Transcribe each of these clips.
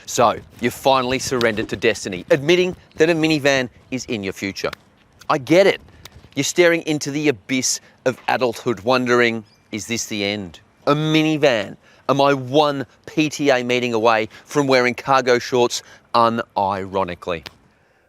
So, you've finally surrendered to destiny, admitting that a minivan is in your future. I get it. You're staring into the abyss of adulthood, wondering, is this the end? A minivan? Am I one PTA meeting away from wearing cargo shorts unironically?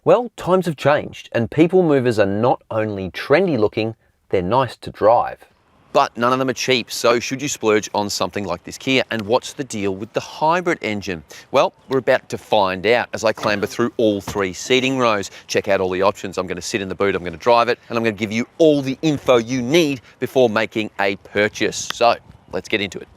Well, times have changed, and people movers are not only trendy looking, they're nice to drive. But none of them are cheap, so should you splurge on something like this Kia? And what's the deal with the hybrid engine? Well, we're about to find out as I clamber through all 3 seating rows, check out all the options. I'm going to sit in the boot, I'm going to drive it, and I'm going to give you all the info you need before making a purchase. So, let's get into it.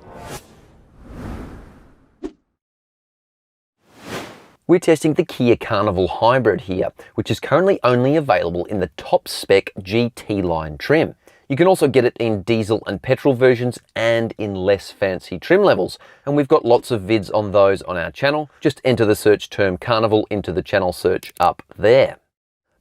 We're testing the Kia Carnival Hybrid here, which is currently only available in the top spec GT line trim. You can also get it in diesel and petrol versions and in less fancy trim levels. And we've got lots of vids on those on our channel. Just enter the search term Carnival into the channel search up there.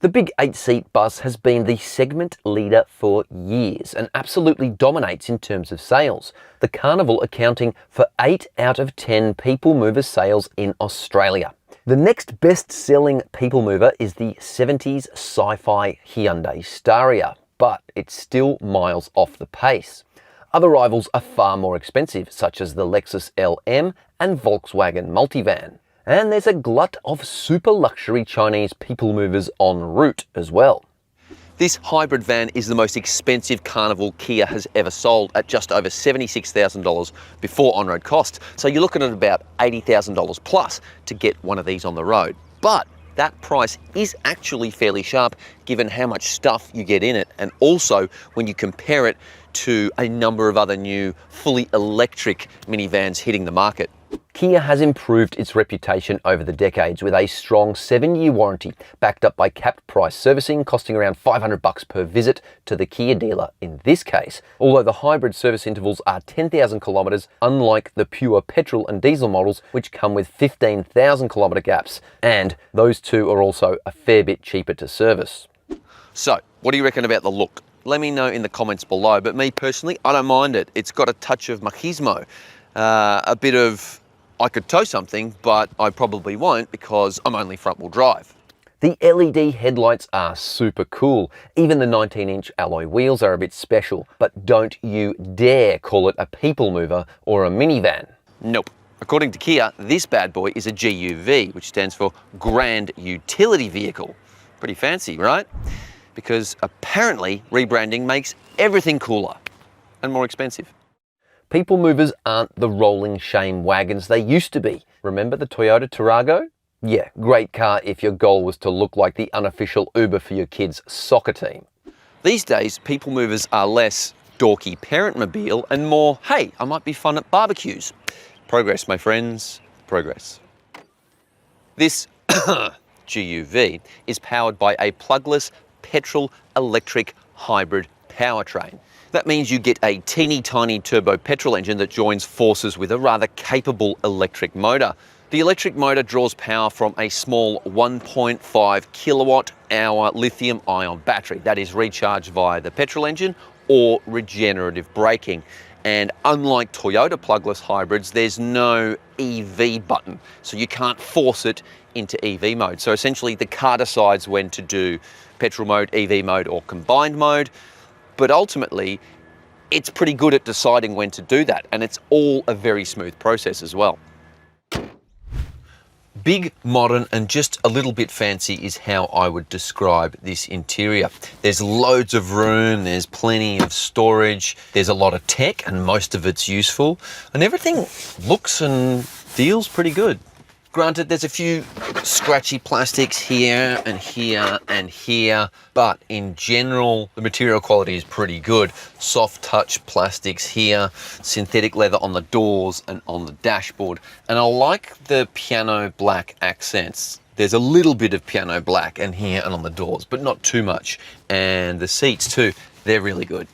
The big 8-seat bus has been the segment leader for years and absolutely dominates in terms of sales. The Carnival accounting for 8 out of 10 people mover sales in Australia. The next best-selling people mover is the 70s sci-fi Hyundai Staria, but it's still miles off the pace. Other rivals are far more expensive, such as the Lexus LM and Volkswagen Multivan. And there's a glut of super luxury Chinese people movers en route as well. This hybrid van is the most expensive Carnival Kia has ever sold at just over $76,000 before on-road costs. So you're looking at about $80,000 plus to get one of these on the road. But that price is actually fairly sharp given how much stuff you get in it, and also when you compare it to a number of other new fully electric minivans hitting the market. Kia has improved its reputation over the decades with a strong 7-year warranty backed up by capped price servicing costing around $500 per visit to the Kia dealer in this case, although the hybrid service intervals are 10,000 kilometres, unlike the pure petrol and diesel models which come with 15,000 kilometre gaps, and those two are also a fair bit cheaper to service. So, what do you reckon about the look? Let me know in the comments below, but me personally, I don't mind it. It's got a touch of machismo, a bit of I could tow something, but I probably won't because I'm only front-wheel drive. The LED headlights are super cool. Even the 19-inch alloy wheels are a bit special, but don't you dare call it a people mover or a minivan. Nope. According to Kia, this bad boy is a GUV, which stands for Grand Utility Vehicle. Pretty fancy, right? Because apparently rebranding makes everything cooler and more expensive. People movers aren't the rolling shame wagons they used to be. Remember the Toyota Tarago? Yeah, great car if your goal was to look like the unofficial Uber for your kids' soccer team. These days, people movers are less dorky parent-mobile and more, hey, I might be fun at barbecues. Progress, my friends, progress. This GUV is powered by a plugless petrol-electric hybrid powertrain. That means you get a teeny tiny turbo petrol engine that joins forces with a rather capable electric motor. The electric motor draws power from a small 1.5 kilowatt hour lithium ion battery that is recharged via the petrol engine or regenerative braking. And unlike Toyota plugless hybrids, there's no EV button, so you can't force it into EV mode. So essentially the car decides when to do petrol mode, EV mode or combined mode. But ultimately, it's pretty good at deciding when to do that, and it's all a very smooth process as well. Big, modern, and just a little bit fancy is how I would describe this interior. There's loads of room, there's plenty of storage, there's a lot of tech, and most of it's useful, and everything looks and feels pretty good. Granted, there's a few scratchy plastics here and here and here, but in general, the material quality is pretty good. Soft touch plastics here, synthetic leather on the doors and on the dashboard. And I like the piano black accents. There's a little bit of piano black and here and on the doors, but not too much. And the seats too, they're really good.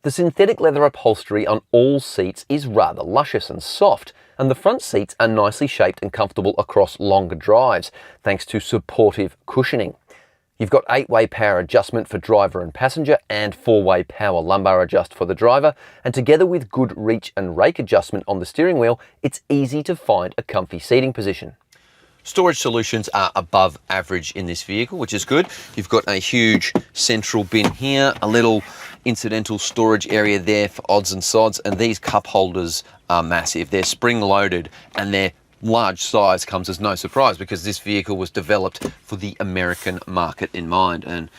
The synthetic leather upholstery on all seats is rather luscious and soft, and the front seats are nicely shaped and comfortable across longer drives, thanks to supportive cushioning. You've got 8-way power adjustment for driver and passenger and 4-way power lumbar adjust for the driver, and together with good reach and rake adjustment on the steering wheel, it's easy to find a comfy seating position. Storage solutions are above average in this vehicle, which is good. You've got a huge central bin here, a little incidental storage area there for odds and sods, and these cup holders are massive. They're spring-loaded, and their large size comes as no surprise because this vehicle was developed for the American market in mind, and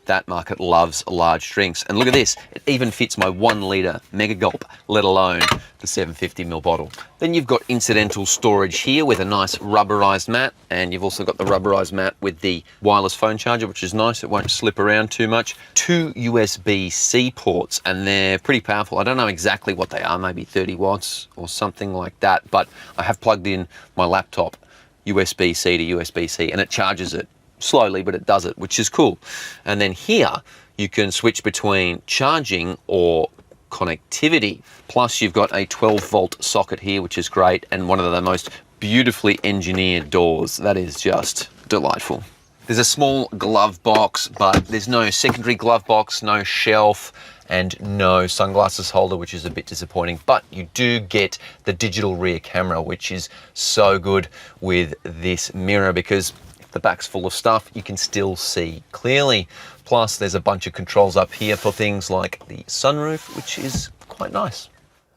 that market loves large drinks. And look at this, it even fits my 1 litre mega gulp, let alone the 750ml bottle. Then you've got incidental storage here with a nice rubberized mat, and you've also got the rubberized mat with the wireless phone charger, which is nice, it won't slip around too much. 2 USB-C ports, and they're pretty powerful. I don't know exactly what they are, maybe 30 watts or something like that, but I have plugged in my laptop USB-C to USB-C, and it charges it slowly, but it does it, which is cool. And then here you can switch between charging or connectivity. Plus you've got a 12-volt socket here, which is great, and one of the most beautifully engineered doors. That is just delightful. There's a small glove box, but there's no secondary glove box, no shelf, and no sunglasses holder, which is a bit disappointing. But you do get the digital rear camera, which is so good with this mirror, because the back's full of stuff, you can still see clearly. Plus there's a bunch of controls up here for things like the sunroof, which is quite nice.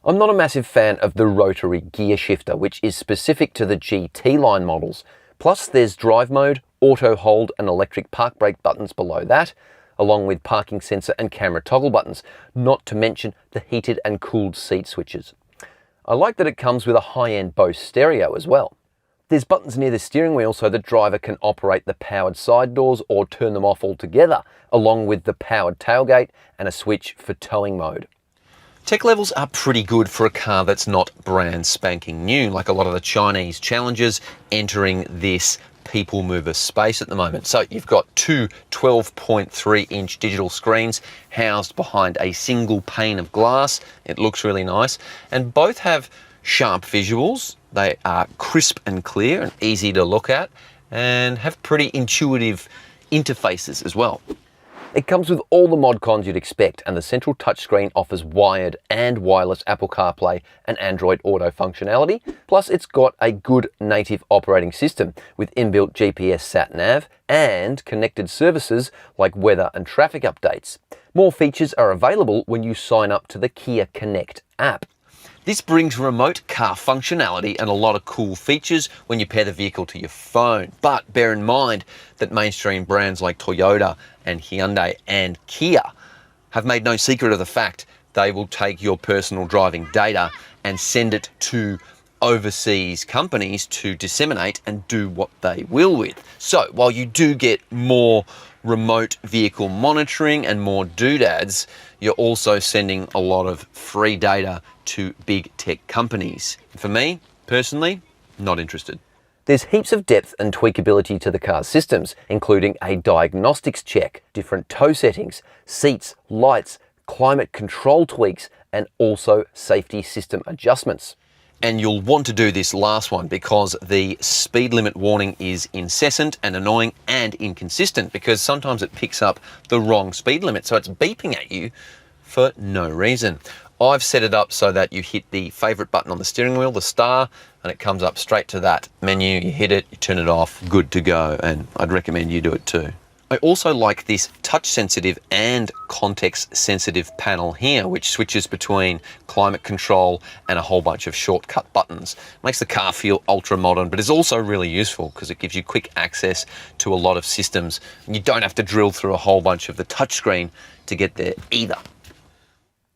I'm not a massive fan of the rotary gear shifter, which is specific to the GT line models. Plus there's drive mode, auto hold and electric park brake buttons below that, along with parking sensor and camera toggle buttons, not to mention the heated and cooled seat switches. I like that it comes with a high-end Bose stereo as well. There's buttons near the steering wheel so the driver can operate the powered side doors or turn them off altogether, along with the powered tailgate and a switch for towing mode. Tech levels are pretty good for a car that's not brand spanking new, like a lot of the Chinese challengers entering this people mover space at the moment. So you've got two 12.3-inch digital screens housed behind a single pane of glass. It looks really nice, and both have sharp visuals. They are crisp and clear and easy to look at, and have pretty intuitive interfaces as well. It comes with all the mod cons you'd expect, and the central touchscreen offers wired and wireless Apple CarPlay and Android Auto functionality. Plus it's got a good native operating system with inbuilt GPS sat-nav and connected services like weather and traffic updates. More features are available when you sign up to the Kia Connect app. This brings remote car functionality and a lot of cool features when you pair the vehicle to your phone. But bear in mind that mainstream brands like Toyota and Hyundai and Kia have made no secret of the fact they will take your personal driving data and send it to overseas companies to disseminate and do what they will with. So while you do get more remote vehicle monitoring and more doodads, you're also sending a lot of free data to big tech companies. For me, personally, not interested. There's heaps of depth and tweakability to the car's systems, including a diagnostics check, different tow settings, seats, lights, climate control tweaks, and also safety system adjustments. And you'll want to do this last one because the speed limit warning is incessant and annoying and inconsistent, because sometimes it picks up the wrong speed limit, so it's beeping at you for no reason. I've set it up so that you hit the favorite button on the steering wheel, the star, and it comes up straight to that menu. You hit it, you turn it off, good to go, and I'd recommend you do it too. I also like this touch-sensitive and context-sensitive panel here, which switches between climate control and a whole bunch of shortcut buttons. Makes the car feel ultra-modern, but is also really useful because it gives you quick access to a lot of systems, and you don't have to drill through a whole bunch of the touchscreen to get there either.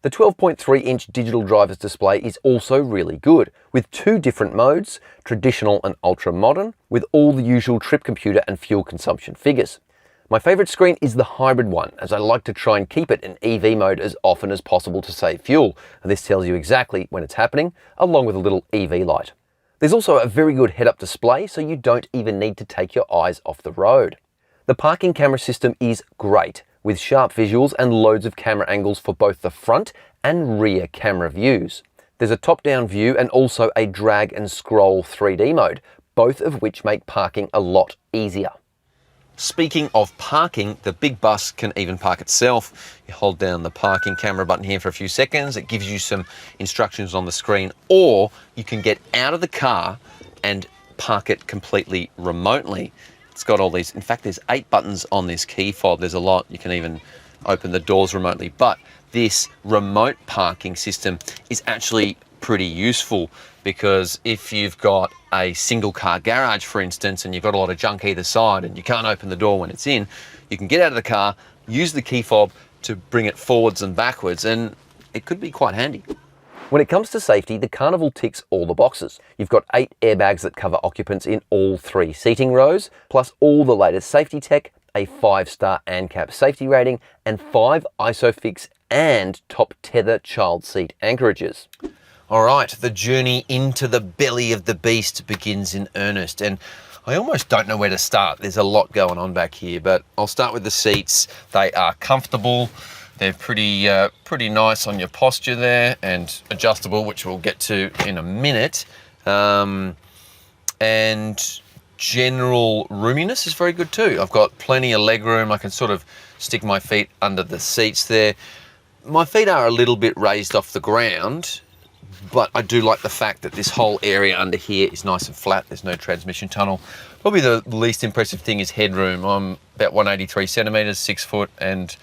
The 12.3-inch digital driver's display is also really good, with two different modes, traditional and ultra-modern, with all the usual trip computer and fuel consumption figures. My favourite screen is the hybrid one, as I like to try and keep it in EV mode as often as possible to save fuel, and this tells you exactly when it's happening, along with a little EV light. There's also a very good head-up display, so you don't even need to take your eyes off the road. The parking camera system is great, with sharp visuals and loads of camera angles for both the front and rear camera views. There's a top-down view and also a drag and scroll 3D mode, both of which make parking a lot easier. Speaking of parking, the big bus can even park itself. You hold down the parking camera button here for a few seconds. It gives you some instructions on the screen, or you can get out of the car and park it completely remotely. It's got all these, in fact, there's 8 buttons on this key fob. There's a lot. You can even open the doors remotely. But this remote parking system is actually pretty useful, because if you've got a single car garage, for instance, and you've got a lot of junk either side and you can't open the door when it's in, you can get out of the car, use the key fob to bring it forwards and backwards, and it could be quite handy. When it comes to safety, the Carnival ticks all the boxes. You've got 8 airbags that cover occupants in all 3 seating rows, plus all the latest safety tech, a 5-star ANCAP safety rating, and 5 ISOFIX and top tether child seat anchorages. All right, the journey into the belly of the beast begins in earnest, and I almost don't know where to start. There's a lot going on back here, but I'll start with the seats. They are comfortable. They're pretty nice on your posture there, and adjustable, which we'll get to in a minute. And general roominess is very good too. I've got plenty of leg room. I can sort of stick my feet under the seats there. My feet are a little bit raised off the ground, but I do like the fact that this whole area under here is nice and flat. There's no transmission tunnel. Probably the least impressive thing is headroom. I'm about 183 centimeters, 6 foot, and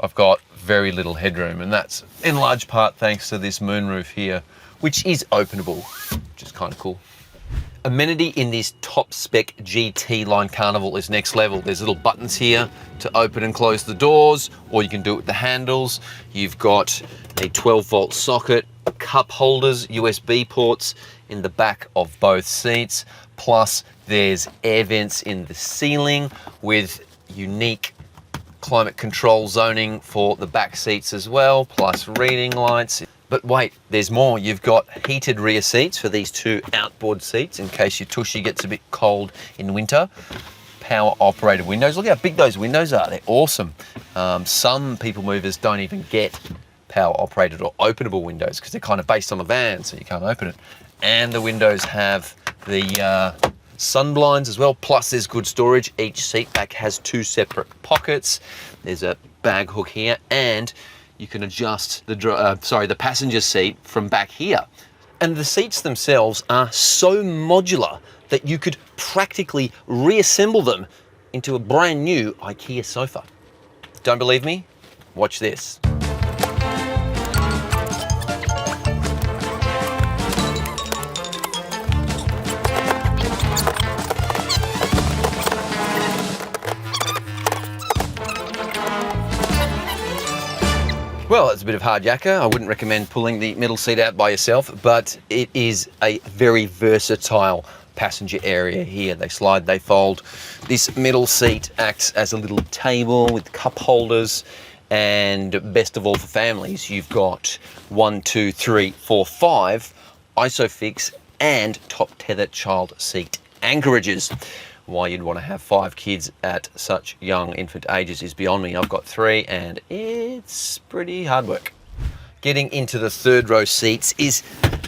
I've got very little headroom, and that's in large part thanks to this moonroof here, which is openable, which is kind of cool. Amenity in this top spec GT line Carnival is next level. There's little buttons here to open and close the doors, or you can do it with the handles. You've got a 12-volt socket, cup holders, USB ports in the back of both seats, plus there's air vents in the ceiling with unique climate control zoning for the back seats as well, plus reading lights. But wait, there's more. You've got heated rear seats for these 2 outboard seats in case your tushy gets a bit cold in winter. Power operated windows. Look how big those windows are. They're awesome. Some people movers don't even get power operated or openable windows because they're kind of based on the van, so you can't open it. And the windows have the sun blinds as well, plus there's good storage. Each seat back has 2 separate pockets. There's a bag hook here, and you can adjust the passenger seat from back here. And the seats themselves are so modular that you could practically reassemble them into a brand new IKEA sofa. Don't believe me? Watch this. Well, it's a bit of hard yakka. I wouldn't recommend pulling the middle seat out by yourself, but it is a very versatile passenger area here. They slide, they fold. This middle seat acts as a little table with cup holders, and best of all for families, you've got 1, 2, 3, 4, 5 ISOFIX and top tether child seat anchorages. Why you'd want to have 5 kids at such young infant ages is beyond me. I've got 3 and it's pretty hard work. Getting into the 3rd row seats is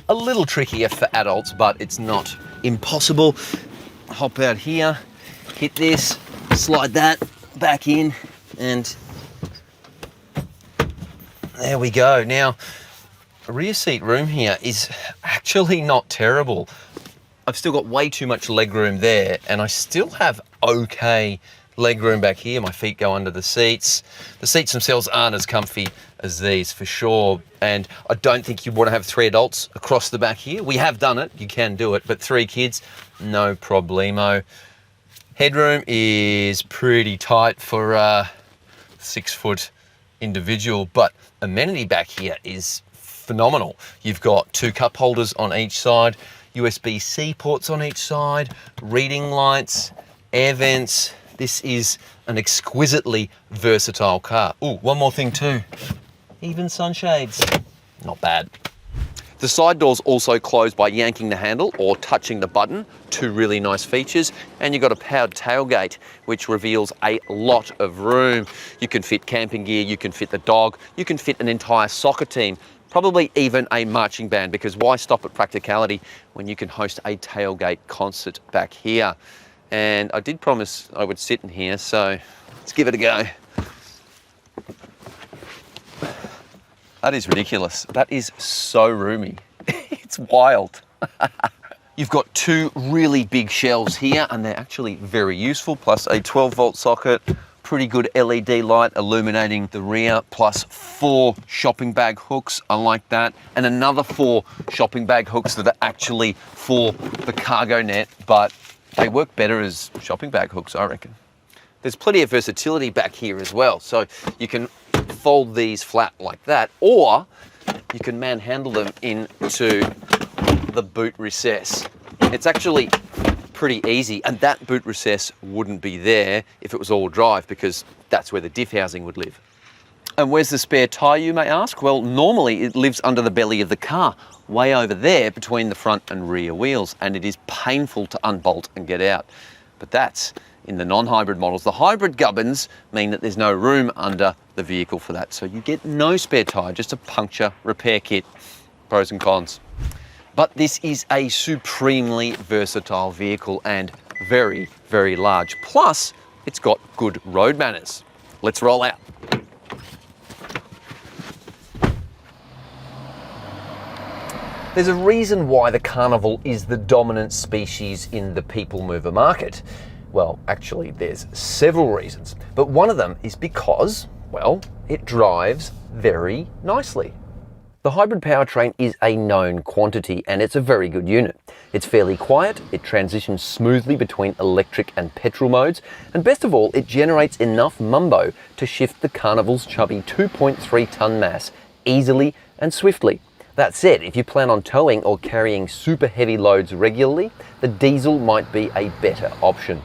a little trickier for adults, but it's not impossible. Hop out here, hit this, slide that back in, and there we go. Now, rear seat room here is actually not terrible. I've still got way too much leg room there, and I still have okay leg room back here. My feet go under the seats. The seats themselves aren't as comfy as these for sure, and I don't think you want to have 3 adults across the back here. We have done it, you can do it, but 3 kids, no problemo. Headroom is pretty tight for a 6 foot individual, but amenity back here is phenomenal. You've got 2 cup holders on each side, USB-C ports on each side, reading lights, air vents. This is an exquisitely versatile car. Ooh, one more thing too. Even sunshades. Not bad. The side doors also close by yanking the handle or touching the button. 2 really nice features. And you've got a powered tailgate, which reveals a lot of room. You can fit camping gear, you can fit the dog, you can fit an entire soccer team, probably even a marching band, because why stop at practicality when you can host a tailgate concert back here? And I did promise I would sit in here, so let's give it a go. That is ridiculous. That is so roomy. It's wild. You've got two really big shelves here, and they're actually very useful, plus a 12-volt socket, pretty good LED light illuminating the rear, plus 4 shopping bag hooks. I like that. And another 4 shopping bag hooks that are actually for the cargo net, but they work better as shopping bag hooks, I reckon. There's plenty of versatility back here as well. So you can fold these flat like that, or you can manhandle them into the boot recess. It's actually pretty easy, and that boot recess wouldn't be there if it was all drive, because that's where the diff housing would live. And where's the spare tyre, you may ask? Well, normally it lives under the belly of the car, way over there between the front and rear wheels, and it is painful to unbolt and get out. But that's in the non-hybrid models. The hybrid gubbins mean that there's no room under the vehicle for that, so you get no spare tyre, just a puncture repair kit. Pros and cons. But this is a supremely versatile vehicle and very, very large. Plus, it's got good road manners. Let's roll out. There's a reason why the Carnival is the dominant species in the people mover market. Well, actually, there's several reasons, but one of them is because, well, it drives very nicely. The hybrid powertrain is a known quantity, and it's a very good unit. It's fairly quiet, it transitions smoothly between electric and petrol modes, and best of all, it generates enough mumbo to shift the Carnival's chubby 2.3 tonne mass easily and swiftly. That said, if you plan on towing or carrying super heavy loads regularly, the diesel might be a better option.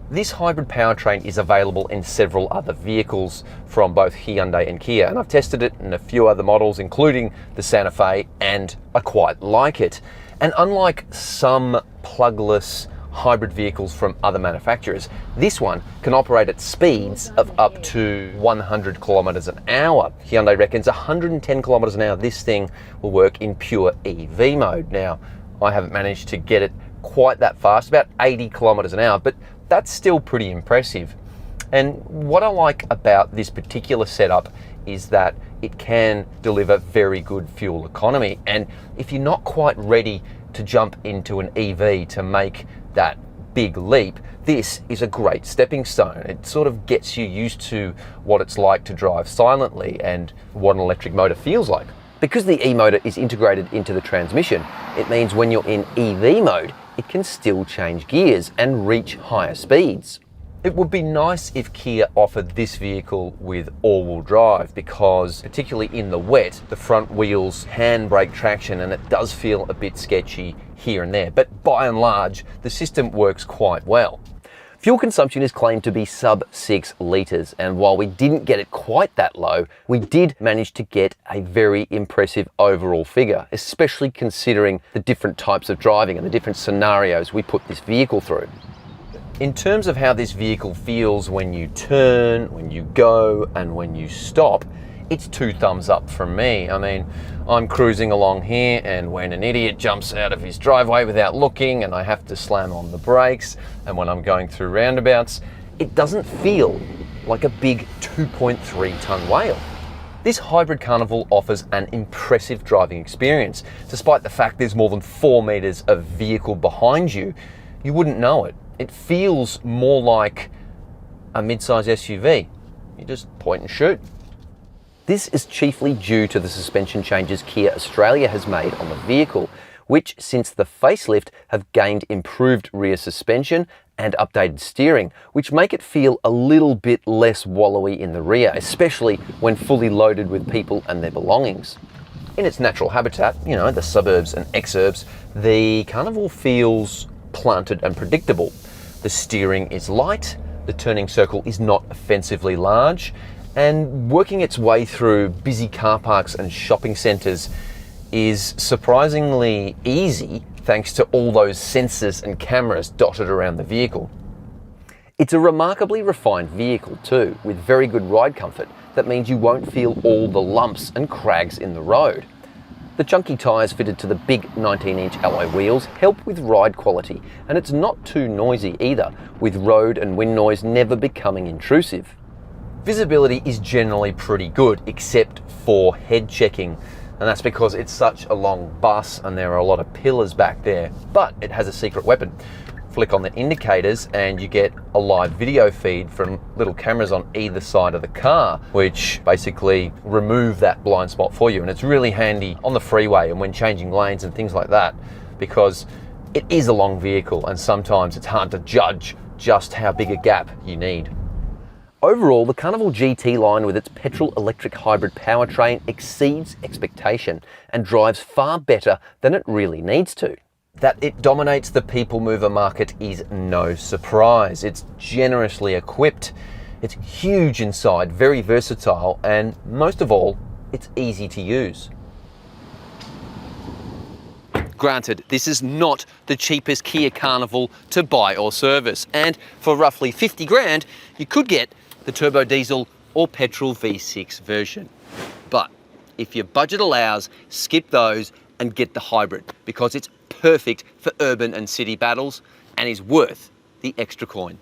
This hybrid powertrain is available in several other vehicles from both Hyundai and Kia, and I've tested it in a few other models, including the Santa Fe, and I quite like it. And unlike some plugless hybrid vehicles from other manufacturers, this one can operate at speeds of up to 100 kilometers an hour. Hyundai reckons 110 kilometers an hour, this thing will work in pure EV mode. Now, I haven't managed to get it quite that fast, about 80 kilometers an hour, but that's still pretty impressive. And what I like about this particular setup is that it can deliver very good fuel economy. And if you're not quite ready to jump into an EV to make that big leap, this is a great stepping stone. It sort of gets you used to what it's like to drive silently and what an electric motor feels like. Because the e-motor is integrated into the transmission, it means when you're in EV mode, it can still change gears and reach higher speeds. It would be nice if Kia offered this vehicle with all-wheel drive, because particularly in the wet, the front wheels handbrake traction and it does feel a bit sketchy here and there, but by and large, the system works quite well. Fuel consumption is claimed to be sub 6 litres, and while we didn't get it quite that low, we did manage to get a very impressive overall figure, especially considering the different types of driving and the different scenarios we put this vehicle through. In terms of how this vehicle feels when you turn, when you go, and when you stop, it's 2 thumbs up from me. I mean, I'm cruising along here, and when an idiot jumps out of his driveway without looking and I have to slam on the brakes, and when I'm going through roundabouts, it doesn't feel like a big 2.3 tonne whale. This hybrid Carnival offers an impressive driving experience. Despite the fact there's more than 4 metres of vehicle behind you, you wouldn't know it. It feels more like a mid-size SUV. You just point and shoot. This is chiefly due to the suspension changes Kia Australia has made on the vehicle, which since the facelift have gained improved rear suspension and updated steering, which make it feel a little bit less wallowy in the rear, especially when fully loaded with people and their belongings. In its natural habitat, you know, the suburbs and exurbs, the Carnival feels planted and predictable. The steering is light, the turning circle is not offensively large, and working its way through busy car parks and shopping centres is surprisingly easy thanks to all those sensors and cameras dotted around the vehicle. It's a remarkably refined vehicle too, with very good ride comfort that means you won't feel all the lumps and crags in the road. The chunky tyres fitted to the big 19-inch alloy wheels help with ride quality, and it's not too noisy either, with road and wind noise never becoming intrusive. Visibility is generally pretty good, except for head checking. and that's because it's such a long bus and there are a lot of pillars back there, but it has a secret weapon. Flick on the indicators and you get a live video feed from little cameras on either side of the car, which basically remove that blind spot for you. And it's really handy on the freeway and when changing lanes and things like that, because it is a long vehicle and sometimes it's hard to judge just how big a gap you need. Overall, the Carnival GT line with its petrol-electric hybrid powertrain exceeds expectation and drives far better than it really needs to. That it dominates the people mover market is no surprise. It's generously equipped, it's huge inside, very versatile, and most of all, it's easy to use. Granted, this is not the cheapest Kia Carnival to buy or service, and for roughly 50 grand, you could get the turbo diesel or petrol V6 version. But if your budget allows, skip those and get the hybrid, because it's perfect for urban and city battles and is worth the extra coin.